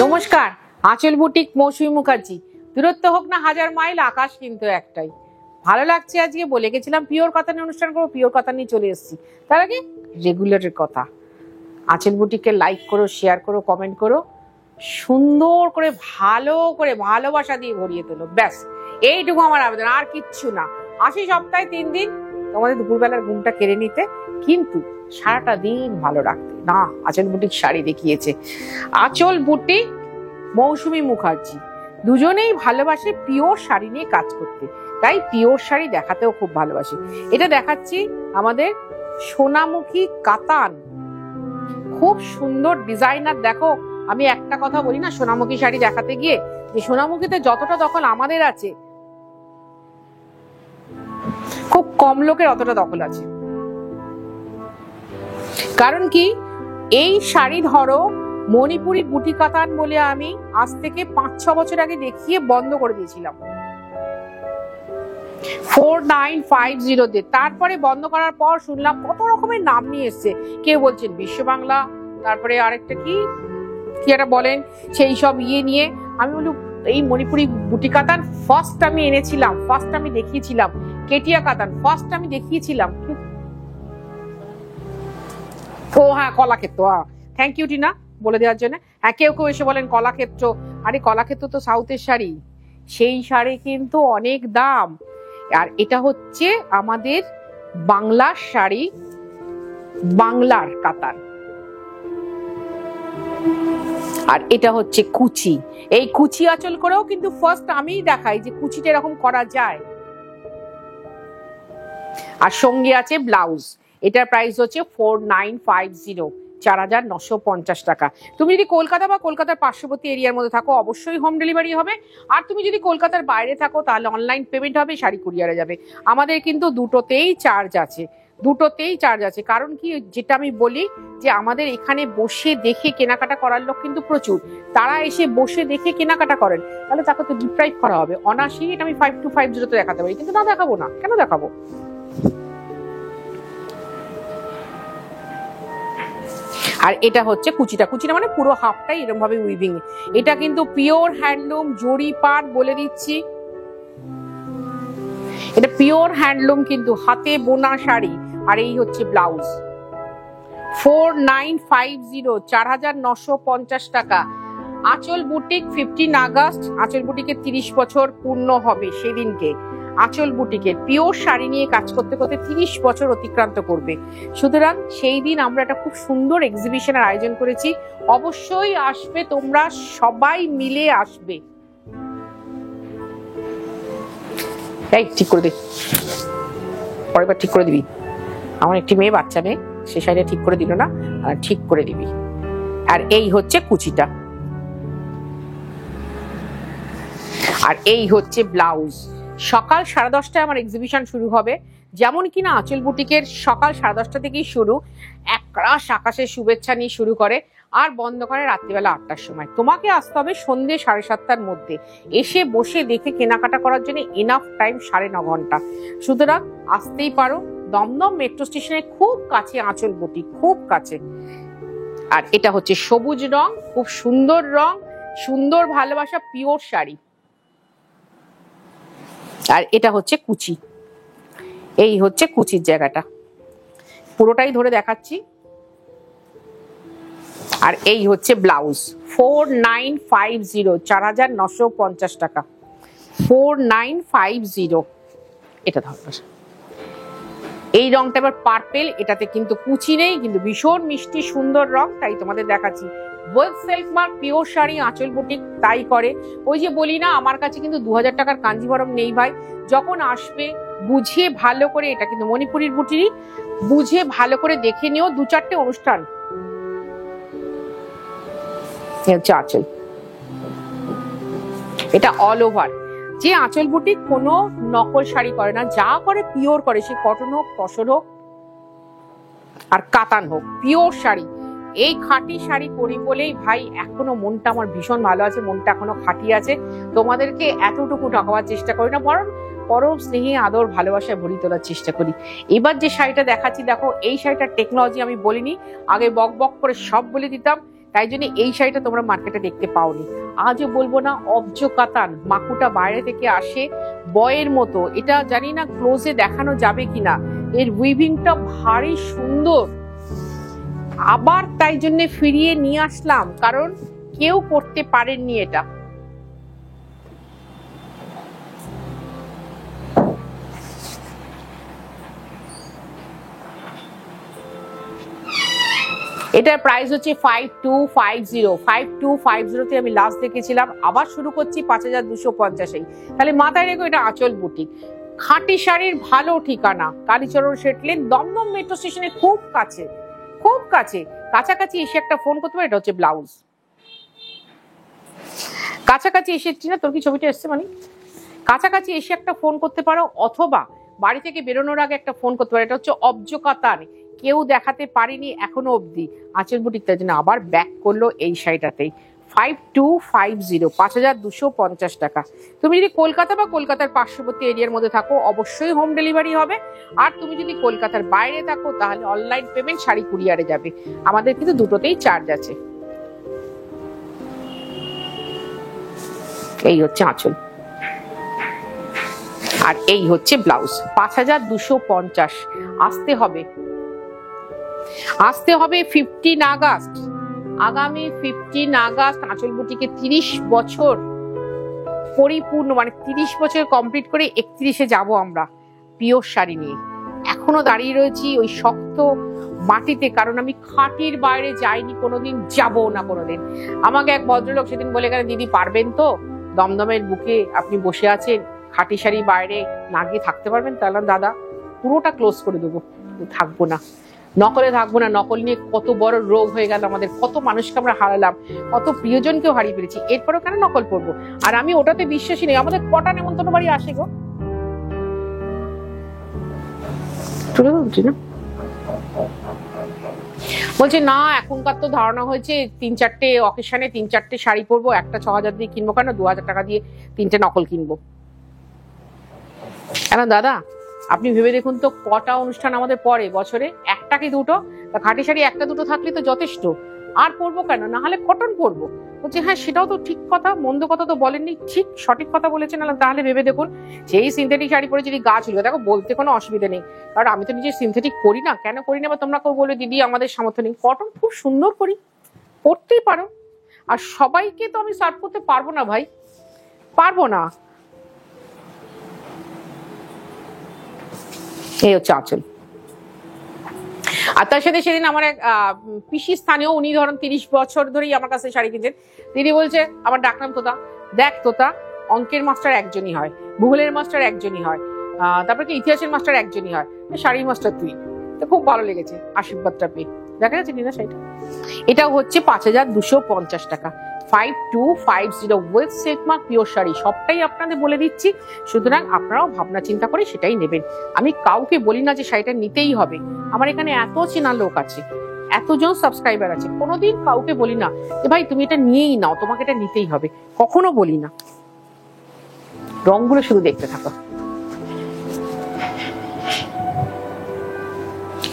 নমস্কার, আঁচল বুটিক মৌসুমী মুখার্জি। দূরত্ব হোক না হাজার মাইল, আকাশ কিন্তু একটাই। ভালো লাগছে আজকে, বলে গেছিলাম পিওর কাতান অনুষ্ঠান করবো, পিওর কাতান নিয়ে চলে এসেছি। তার আগে রেগুলারের কথা, আঁচল বুটিককে লাইক করো, শেয়ার করো, কমেন্ট করো, সুন্দর করে ভালো করে ভালোবাসা দিয়ে ভরিয়ে তোলো। ব্যাস এইটুকু আমার আবেদন, আর কিচ্ছু না। আসি সপ্তাহে 3 দিন তোমাদের দুপুরবেলার ঘুমটা কেড়ে নিতে, কিন্তু সারাটা দিন ভালো রাখতে। না, আঁচল বুটিক শাড়ি দেখিয়েছে। আঁচল বুটিক মৌসুমী মুখার্জি দুজনেই ভালোবাসে পিওর শাড়ি নিয়ে কাজ করতে, তাই পিওর শাড়ি দেখাতেও খুব ভালোবাসে। এটা দেখাচ্ছি আমাদের সোনামুখী কাতান, খুব সুন্দর ডিজাইনার। দেখো, আমি একটা কথা বলি না সোনামুখী শাড়ি দেখাতে গিয়ে, যে সোনামুখীতে যতটা দখল আমাদের আছে, খুব কম লোকের অতটা দখল আছে। কারণ কি, এই শাড়ি ধরো মণিপুরি বুটি কাতান বলে আমি আজ থেকে 5-6 বছর আগে দেখিয়ে বন্ধ করে দিয়েছিলাম 4950 তে। তারপরে বন্ধ করার পর শুনলাম কত রকমের নাম নিয়ে এসছে। কেউ বলছেন বিশ্ব বাংলা, তারপরে আরেকটা কি একটা বলেন, সেই সব নিয়ে আমি বলি এই মণিপুরি বুটি কাতান ফার্স্ট আমি এনেছিলাম, ফার্স্ট আমি দেখিয়েছিলাম। কেটিয়া কাতান ফার্স্ট আমি দেখিয়েছিলাম। ও হ্যাঁ, কলাক্ষেত্র, থ্যাংক ইউ টিনা বলে দেওয়ার জন্য। হ্যাঁ, কেউ কেউ এসে বলেন কলাক্ষেত্র। আরে কলাক্ষেত্র তো সাউথের শাড়ি, সেই শাড়ি কিন্তু অনেক দাম। আর এটা হচ্ছে আমাদের বাংলার শাড়ি, বাংলার কাতান। আর এটা হচ্ছে কুচি। এই কুচি আঁচল করেও কিন্তু ফার্স্ট আমিই দেখাই যে কুচিটা এরকম করা যায়। আর সঙ্গে আছে ব্লাউজ। এটার প্রাইস হচ্ছে 4950, 4950 টাকা। তুমি যদি কলকাতা বা কলকাতার পার্শ্ববর্তী এরিয়ার মধ্যে থাকো, অবশ্যই হোম ডেলিভারি হবে। আর তুমি যদি কলকাতার বাইরে থাকো, তাহলে অনলাইন পেমেন্ট হবে, শাড়ি কুরিয়ারে যাবে। আমাদের কিন্তু দুটোতেই চার্জ আছে, দুটোতেই চার্জ আছে। কারণ কি, যেটা আমি বলি যে আমাদের এখানে বসে দেখে কেনাকাটা করার লোক কিন্তু প্রচুর। তারা এসে বসে দেখে কেনাকাটা করেন, তাহলে তাকে তো ডিপ্রাইভ করা হবে। অনায়াসেই এটা আমি 5250 তে দেখাতে পারি, কিন্তু না দেখাবো না, কেন দেখাবো? আর এটা হচ্ছে কুচিটা। কুচিটা মানে পুরো হাফটাই এরকম ভাবে উইভিং। এটা কিন্তু পিওর হ্যান্ডলুম, জরি পাট বলে দিচ্ছি। এটা পিওর হ্যান্ডলুম, কিন্তু হাতে বোনা শাড়ি। আর এই হচ্ছে ব্লাউজ। 4950, 4950 টাকা। আঁচল বুটিক 15 আগস্ট, আঁচল বুটিকের 30 বছর পূর্ণ হবে সেদিনকে। আঁচল বুটিকের পিওর শাড়ি নিয়ে কাজ করতে করতে 30 বছর অতিক্রান্ত করবে। সুতরাং সেই দিন আমরা একটা খুব সুন্দর এক্সিবিশনের আয়োজন করেছি। অবশ্যই আসবে, তোমরা সবাই মিলে আসবে। এই ঠিক করে দে, পরের বার ঠিক করে দিবি। আমার একটি মেয়ে, বাচ্চা মেয়ে, সে শাড়িটা ঠিক করে দিল না, ঠিক করে দিবি। আর এই হচ্ছে কুচিটা, আর এই হচ্ছে ব্লাউজ। সকাল 10:30টায় আমার এক্সিবিশন শুরু হবে। যেমন কিনা আঁচল বুটিকের সকাল 10:30 থেকেই শুরু, একরাশ আকাশের শুভেচ্ছা নিয়ে শুরু করে, আর বন্ধ করে রাত্রিবেলা 8টার সময়। তোমাকে আসতে হবে সন্ধ্যে 7:30টার মধ্যে। এসে বসে দেখে কেনাকাটা করার জন্য এনাফ টাইম 9.5 ঘন্টা। সুতরাং আসতেই পারো, দমদম মেট্রো স্টেশনের খুব কাছে আঁচল বুটিক, খুব কাছে। আর এটা হচ্ছে সবুজ রং, খুব সুন্দর রং, সুন্দর ভালোবাসা, পিওর শাড়ি। আর এটা হচ্ছে কুচি। এই হচ্ছে কুচির জায়গাটা, পুরোটাই ধরে দেখাচ্ছি। আর এই হচ্ছে ব্লাউজ। 4950, 4950 টাকা। 4950। এটা ধর, এই রংটা এবার পার্পেল। এটাতে কিন্তু কুচি নেই, কিন্তু ভীষণ মিষ্টি সুন্দর রং, তাই তোমাদের দেখাচ্ছি। Web self mark pure sari আঁচল বুটিক তাই করে। ওই যে বলি না, আমার কাছে কিন্তু 2000 টাকার কাঞ্জিভরম নেই ভাই। যখন আসবে বুঝে ভালো করে, এটা কিন্তু মণিপুরির বুটি, বুঝে ভালো করে দেখে নিও। 2-4টে অনুষ্ঠান। আঁচল, এটা অল ওভার। যে আঁচল বুটিক কোনো নকল শাড়ি করে না, যা করে পিওর করে। সে কটন হোক, তসর হোক, আর কাতান হোক, পিওর শাড়ি। এই খাঁটি শাড়ি পরি বলেই ভাই এখনো মনটা আমার ভীষণ ভালো আছে, মনটা এখনো খাঁটি আছে। তোমাদেরকে এতটুকু ঠকাবার চেষ্টা করি না, বরং পরম স্নেহে আদর ভালোবাসায় ভরি তোলার চেষ্টা করি। এবার যে শাড়িটা দেখাচ্ছি, দেখো এই শাড়িটার টেকনোলজি আমি বলিনি, আগে বক বক করে সব বলে দিতাম। তাই জন্য এই শাড়িটা তোমরা মার্কেটে দেখতে পাওনি। আজও বলবো না, অব্জ কাতান, মাকুটা বাইরে থেকে আসে বয়ের মতো। এটা জানি না ক্লোজে দেখানো যাবে কিনা, এর উইভিংটা ভারী সুন্দর। আবার তাই জন্য ফিরিয়ে নিয়ে আসলাম, কারণ কেউ পড়তে পারেননি এটা। এটার প্রাইস হচ্ছে 5250। 5250 তে আমি লাস্ট দেখেছিলাম, আবার শুরু করছি 5250। তাহলে মাথায় রেখো, এটা আঁচল বুটিক, খাঁটি শাড়ির ভালো ঠিকানা, কালীচরণ শেটলেন, দমদম মেট্রো স্টেশনের খুব কাছে, খুব কাছে। কাছাকাছি এসে একটা ফোন করতে পারো। এটা হচ্ছে ব্লাউজ, কাছাকাছি এসেছি না, তোর কি ছবিটা এসছে মানে, কাছাকাছি এসে একটা ফোন করতে পারো, অথবা বাড়ি থেকে বেরোনোর আগে একটা ফোন করতে পারো। এটা হচ্ছে অব্জ কাতান, কেউ দেখাতে পারেনি এখনো অবধি। আঁচল বুটিক তার জন্য আবার ব্যাক করলো এই শাড়িটাতেই। 5250, 5250 টাকা। তুমি যদি কলকাতা বা কলকাতার পার্শ্ববর্তী এরিয়ার মধ্যে থাকো অবশ্যই হোম ডেলিভারি হবে, আর তুমি যদি কলকাতার বাইরে থাকো তাহলে অনলাইন পেমেন্ট, শাড়ি কুরিয়ারে যাবে। আমাদের কিন্তু দুটোতেই চার্জ আছে। এই হচ্ছে আঁচল, আর এই হচ্ছে ব্লাউজ। 5250। আসতে হবে, আসতে হবে 15 আগস্ট। আগামী 15 আগস্ট আঁচল বুটিকে 30 বছর পরিপূর্ণ, মানে 30 বছর কমপ্লিট করে 31-এ যাবো আমরা পিওর শাড়ি নিয়ে। এখনো দাঁড়িয়ে রয়েছি ওই শক্ত মাটিতে, কারণ আমি খাঁটির বাইরে যাইনি কোনোদিন, যাবো না কোনোদিন। আমাকে এক ভদ্রলোক সেদিন বলে গেলেন, দিদি পারবেন তো, দমদমের বুকে আপনি বসে আছেন, খাঁটি শাড়ি বাইরে না গিয়ে থাকতে পারবেন? তাহলে দাদা পুরোটা ক্লোজ করে দেবো, থাকবো না, নকলে থাকবো না। নকল নিয়ে কত বড় রোগ হয়ে গেল আমাদের, কত মানুষকে আমরা হারালাম, কত প্রিয়জনকেও হারিয়ে ফেলেছি, এরপরেও কেন নকল করবো? আর আমি ওটাতে বিশ্বাসী নেই। আমাদের কটা নেমন্তন্ন বাড়ি আসে গো, না বলছে না, এখনকার তো ধারণা হয়েছে 3-4টে অকেশনে 3-4টে শাড়ি পরবো, একটা 6000 দিয়ে কিনবো কেন, 2000 টাকা দিয়ে 3টে নকল কিনবো। কেন দাদা আপনি ভেবে দেখুন তো, কটা অনুষ্ঠান আমাদের পরে বছরে, একটা কি দুটো? খাঁটি শাড়ি একটা দুটো থাকলে তো যথেষ্ট, আর পরবো কেন? না হলে কটন পরবো। বলছে হ্যাঁ সেটাও তো ঠিক কথা, মন্দ কথা তো বলেননি, ঠিক সঠিক কথা বলেছেন। তাহলে ভেবে দেখুন, সেই সিনথেটিক শাড়ি পরে যদি গা ঝুলবে, দেখো বলতে কোনো অসুবিধা নেই, কারণ আমি তো নিজে সিনথেটিক করি না। কেন করি না? বা তোমরা কেউ বলে দিদি আমাদের সামর্থ্য নেই, কটন খুব সুন্দর করি, পরতেই পারো। আর সবাইকে তো আমি সার্ভ করতে পারবো না ভাই, পারবো না। এই হচ্ছে আঁচল। আর তার সাথে সেদিন আমার এক পিসি স্থানীয়, উনি ধরেন 30 বছর ধরেই আমার কাছে শাড়ি কিনছেন। তিনি বলছে, আমার ডাকনাম তোতা, দেখ তোতা, অঙ্কের মাস্টার একজনই হয়, ভূগোলের মাস্টার একজনই হয়, তারপরে কি ইতিহাসের মাস্টার একজনই হয়, শাড়ির মাস্টার তুই। তো খুব ভালো লেগেছে আশীর্বাদটা পেয়ে। দেখা যাচ্ছে নিনা শাড়িটা, এটাও হচ্ছে 5250 টাকা। 5250 with silk mark pure sari, সবটাই আপনাদের বলে দিচ্ছি। সুতরাং আপনারাও ভাবনা চিন্তা করে সেটাই নেবেন। আমি কাউকে বলি না যে শাড়িটা নিতেই হবে। আমার এখানে এত চেনা লোক আছে, এতজন সাবস্ক্রাইবার আছে, কোনোদিন কাউকে বলি না যে ভাই তুমি এটা নিয়েই নাও, তোমাকে এটা নিতেই হবে, কখনো বলি না। রংগুলো শুধু দেখতে থাকো।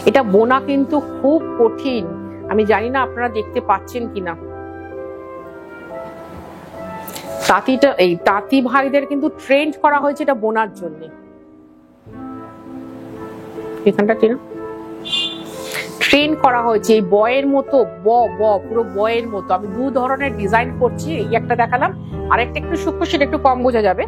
এটা বোনা কিন্তু খুব কঠিন, আমি জানি না আপনারা দেখতে পাচ্ছেন কিনা। তাঁতিটা, এই তাঁতি ভাইদের কিন্তু ট্রেন্ড করা হয়েছে এটা বোনার জন্য। এখানটা ট্রেন করা হয়েছে এই বয়ের মতো, পুরো বয়ের মতো। আমি দু ধরনের ডিজাইন করছি, এই একটা দেখালাম, আর একটা একটু সূক্ষ্ম, সেটা একটু কম বোঝা যাবে,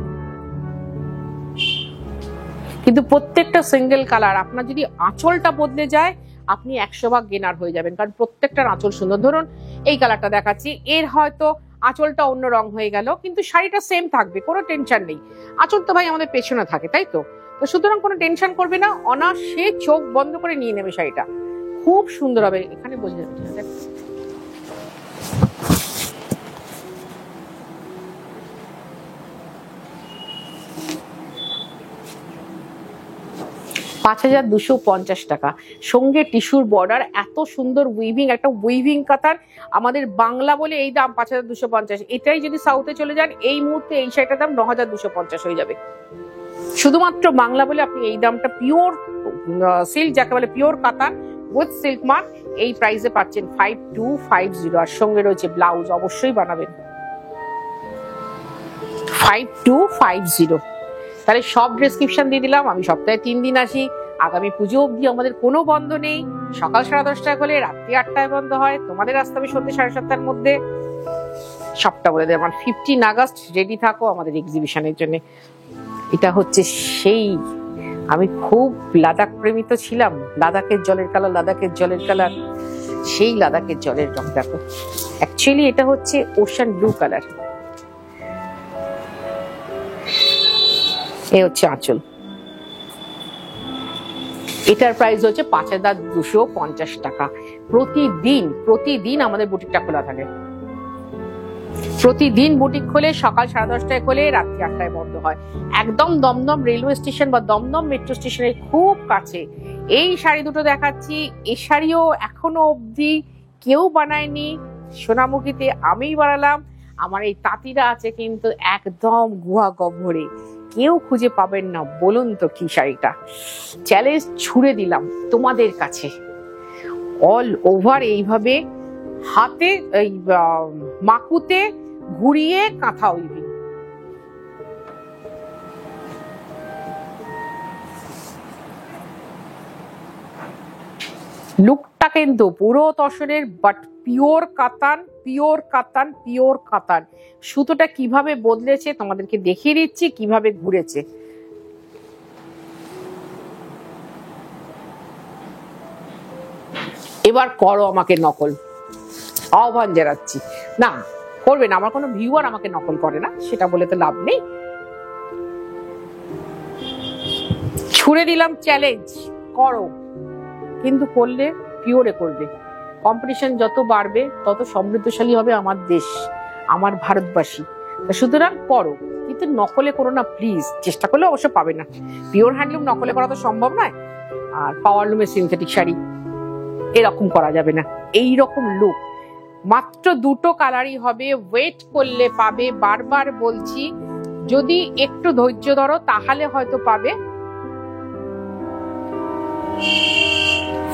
কিন্তু প্রত্যেকটা সিঙ্গেল কালার। আপনার যদি আঁচলটা বদলে যায় আপনি 100 ভাগ গেনার হয়ে যাবেন, কারণ প্রত্যেকটার আঁচল সুন্দর। ধরুন এই কালারটা দেখাচ্ছি, এর হয়তো আঁচলটা অন্য রং হয়ে গেল, কিন্তু শাড়িটা সেম থাকবে, কোনো টেনশন নেই। আঁচল তো ভাই আমাদের পেছনে থাকে, তাই তো? তো সুতরাং কোনো টেনশন করবে না, অনায়াসে চোখ বন্ধ করে নিয়ে নেবে শাড়িটা, খুব সুন্দর হবে। এখানে বোঝা যাবে, 5250 টাকা। সঙ্গে টিস্যুর বর্ডার, এত সুন্দর উইভিং, একটা উইভিং কাতার। আমাদের বাংলা বলে এই দাম 5250। এটাই যদি সাউথে চলে যান এই মুহূর্তে এই শাড়িটার দাম 9250 হয়ে যাবে। শুধুমাত্র বাংলা বলে আপনি এই দামটা, পিওর সিল্ক যাকে বলে, পিওর কাতান, উইথ সিল্ক মার্ক। এই প্রাইসে পাচ্ছেন 5250। আর সঙ্গে রয়েছে ব্লাউজ, অবশ্যই বানাবেন 5250। তাহলে সব ডেসক্রিপশন দিয়ে দিলাম। আমি সপ্তাহে 3 দিন আসি, আগামী পুজো অবধি আমাদের কোনো বন্ধ নেই। সকাল 10:30টায় খোলে, রাত্রি 8টায় বন্ধ হয়। তোমাদের আসতে হবে সন্ধ্যে 7:30টার মধ্যে। সবটা বলে দেয়। 15 আগস্ট রেডি থাকো আমাদের এক্সিবিশনের জন্য। এটা হচ্ছে সেই, আমি খুব লাদাখ প্রেমিত ছিলাম। লাদাখের জলের কালার, লাদাখের জলের কালার, সেই লাদাখের জলের রং দেখো। অ্যাকচুয়ালি এটা হচ্ছে ওশান ব্লু কালার। এ হচ্ছে আঁচল। এটার প্রাইস হচ্ছে 5250 টাকা। প্রতিদিন আমাদের বুটিকটা খোলা থাকে। প্রতিদিন বুটিক খোলে, সকাল 10:30টায় খোলে, রাত্রি 8টায় বন্ধ হয়। একদম দমদম রেলওয়ে স্টেশন বা দমদম মেট্রো স্টেশনের খুব কাছে। এই শাড়ি দুটো দেখাচ্ছি, এই শাড়িও এখনো অবধি কেউ বানায়নি। সোনামুখীতে আমিই বানালাম। আমার এই তাঁতিরা আছে কিন্তু একদম গুহা গহ্বরে, কেউ খুঁজে পাবেন না। বলুন তো কি শাড়িটা? চ্যালেঞ্জ ছুড়ে দিলাম তোমাদের কাছে। অল ওভার এইভাবে হাতে এই মাকুতে ঘুরিয়ে কাঁথা উইভিং। লুকটা কিন্তু পুরো তসরের, বাট পিওর কাতান, পিওর কাতান, পিওর কাতান। সুতোটা কিভাবে বদলেছে তোমাদেরকে দেখিয়ে দিচ্ছি, কিভাবে ঘুরেছে। এবার করো আমাকে নকল, আহ্বান জানাচ্ছি। না করবে না, আমার কোনো ভিউয়ার আমাকে নকল করে না, সেটা বলে তো লাভ নেই। ছুড়ে দিলাম চ্যালেঞ্জ, করো। কিন্তু করলে পিওরে করবে। কম্পিটিশন যত বাড়বে তত সমৃদ্ধশালী হবে আমার দেশ, আমার ভারতবাসী। সুতরাং করো, কিন্তু নকলে করো না প্লিজ। চেষ্টা করলে অবশ্য পাবে না। পিওর হ্যান্ডলুম নকলে করা তো সম্ভব নয়। আর পাওয়ারলুমের সিনথেটিক শাড়ি এরকম করা যাবে না। এই রকম লুক মাত্র 2টো কালারই হবে। ওয়েট করলে পাবে, বারবার বলছি। যদি একটু ধৈর্য ধরো তাহলে হয়তো পাবে।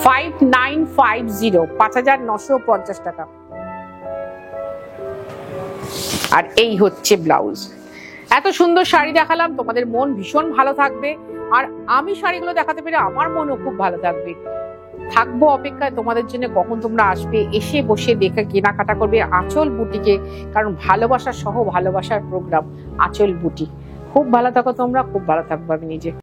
5950, 5950 টাকা। আর এই হচ্ছে ব্লাউজ। এত সুন্দর শাড়ি দেখালাম, তোমাদের মন ভীষণ ভালো থাকবে। আর আমি শাড়িগুলো দেখাতে পেরে আমার মনও খুব ভালো থাকবে। থাকবো অপেক্ষায় তোমাদের জন্য, কখন তোমরা আসবে, এসে বসে দেখে কেনাকাটা করবে আঁচল বুটিকে। কারণ ভালোবাসা সহ ভালোবাসার প্রোগ্রাম আঁচল বুটিক। খুব ভালো থাকো তোমরা, খুব ভালো থাকবো আমি নিজে।